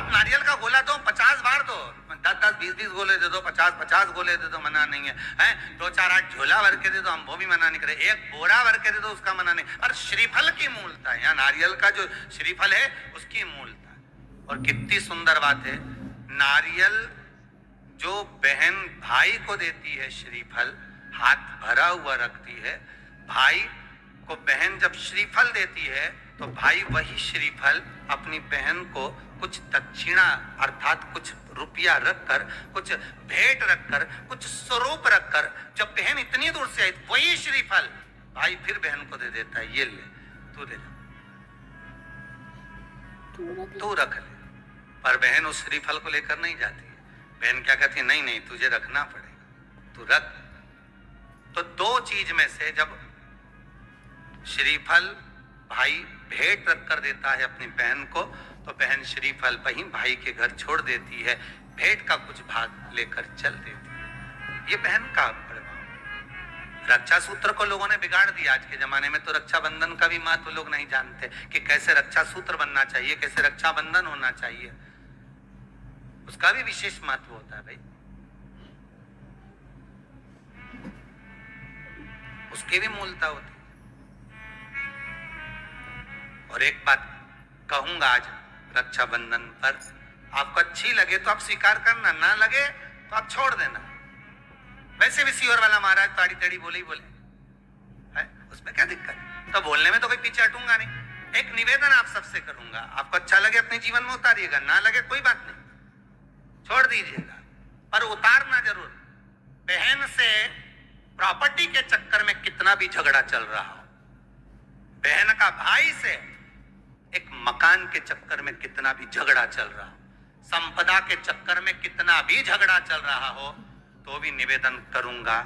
आप नारियल का गोला दो 50 बार दो, 10-10, 20-20 गोले दे दो, 50-50 गोले दे दो, मना नहीं है, हैं? 2-4-8 झोला भर के दे दो, हम वो भी मना नहीं करे, एक बोरा भर के दे दो, उसका मना नहीं। और श्रीफल की मूलता है, यहाँ नारियल का जो श्रीफल है उसकी मूलता है। और कितनी सुंदर बात है, नारियल जो बहन भाई को देती है श्रीफल, हाथ भरा हुआ रखती है, भाई को बहन जब श्रीफल देती है तो भाई वही श्रीफल अपनी बहन को कुछ दक्षिणा अर्थात कुछ रुपया रखकर, कुछ भेंट रखकर, कुछ स्वरूप रखकर, जब बहन इतनी दूर से आई वही श्रीफल भाई फिर बहन को दे देता है, ये ले तू दे दे, तू रख ले। पर बहन उस श्रीफल को लेकर नहीं जाती है, बहन क्या कहती है, नहीं नहीं तुझे रखना पड़ेगा, तू रख। तो दो चीज में से जब श्रीफल भाई भेंट रख कर देता है अपनी बहन को, तो बहन श्रीफल वहीं भाई के घर छोड़ देती है, भेंट का कुछ भाग लेकर चल देती है। ये बहन का प्रभाव। रक्षा सूत्र को लोगों ने बिगाड़ दिया आज के जमाने में, तो रक्षाबंधन का भी महत्व लोग नहीं जानते कि कैसे रक्षा सूत्र बनना चाहिए, कैसे रक्षाबंधन होना चाहिए, उसका भी विशेष महत्व होता है भाई, उसकी भी मूलता होती है। और एक बात कहूंगा आज रक्षाबंधन पर, आपको अच्छी लगे तो आप स्वीकार करना, ना लगे तो आप छोड़ देना। वैसे भी सीहोर वाला महाराज ताड़ी तड़ी बोले ही बोले है, उसमें क्या दिक्कत, तो बोलने में तो कोई पीछे हटूंगा नहीं। एक निवेदन आप सबसे करूंगा, आपको अच्छा लगे अपने जीवन में उतारिएगा, ना लगे कोई बात नहीं, छोड़ दीजिएगा, पर उतारना जरूर। बहन से प्रॉपर्टी के चक्कर में कितना भी झगड़ा चल रहा हो, बहन का भाई से एक मकान के चक्कर में कितना भी झगड़ा चल रहा हो, संपदा के चक्कर में कितना भी झगड़ा चल रहा हो, तो भी निवेदन करूंगा,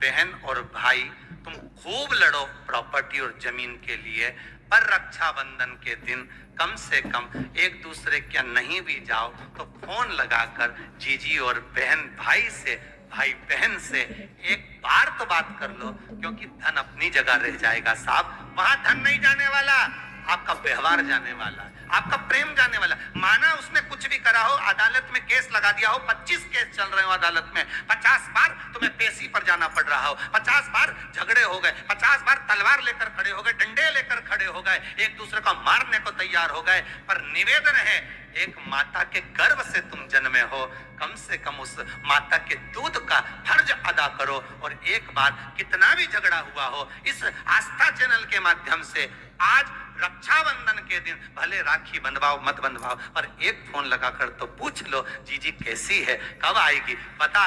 बहन और भाई तुम खूब लड़ो प्रॉपर्टी और जमीन के लिए, पर रक्षाबंधन के दिन कम से कम एक दूसरे के नहीं भी जाओ तो फोन लगाकर जीजी और बहन भाई से, भाई बहन से एक बार तो बात कर लो, क्योंकि धन अपनी जगह रह जाएगा साहब, वहां धन नहीं जाने वाला, आपका व्यवहार जाने वाला, आपका प्रेम जाने वाला। माना उसने कुछ भी करा हो, अदालत में केस लगा दिया हो, 25 केस चल रहे हो अदालत में, 50 बार तुम्हें पेशी पर जाना पड़ रहा हो, 50 बार झगड़े हो गए, 50 बार तलवार लेकर खड़े हो गए, डंडे लेकर खड़े हो गए, एक दूसरे को मारने को तैयार हो गए, पर निवेदन है, एक माता के गर्भ से तुम जन्मे हो, कम से कम उस माता के दूध का फर्ज अदा करो। और एक बार कितना भी झगड़ा हुआ हो, इस आस्था चैनल के माध्यम से आज रक्षाबंधन के दिन भले राखी बंधवाओ मत बंधवाओ, पर एक फोन लगाकर तो पूछ लो, जीजी कैसी है, कब आएगी बता,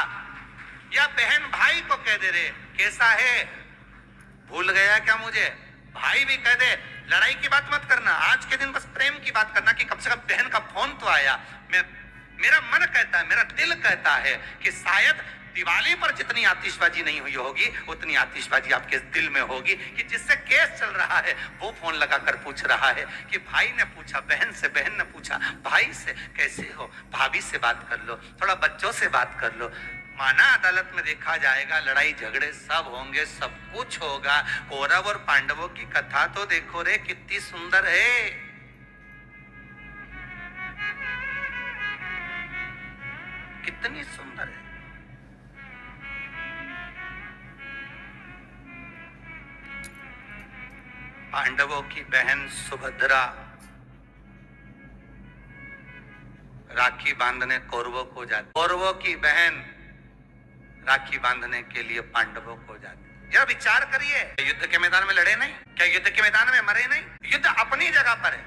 या बहन भाई को कह दे रे कैसा है, भूल गया क्या मुझे, भाई भी कह दे, लड़ाई की बात मत करना, आज के दिन बस प्रेम की बात करना कि कम से कम बहन का फोन तो आया। मेरा मन कहता है, मेरा दिल कहता है कि शायद दिवाली पर जितनी आतिशबाजी नहीं हुई होगी उतनी आतिशबाजी आपके दिल में होगी, कि जिससे केस चल रहा है वो फोन लगाकर पूछ रहा है कि भाई ने पूछा बहन से, बहन ने पूछा भाई से, कैसे हो, भाभी से बात कर लो, थोड़ा बच्चों से बात कर लो। माना अदालत में देखा जाएगा, लड़ाई झगड़े सब होंगे, सब कुछ होगा, कौरव और पांडवों की कथा तो देखो रे कितनी सुंदर है, कितनी सुंदर है। पांडवों की बहन सुभद्रा राखी बांधने कौरवों को जाती, कौरवों की बहन राखी बांधने के लिए पांडवों को जाती। जरा विचार करिए, युद्ध के मैदान में लड़े नहीं क्या, युद्ध के मैदान में मरे नहीं, युद्ध अपनी जगह पर है।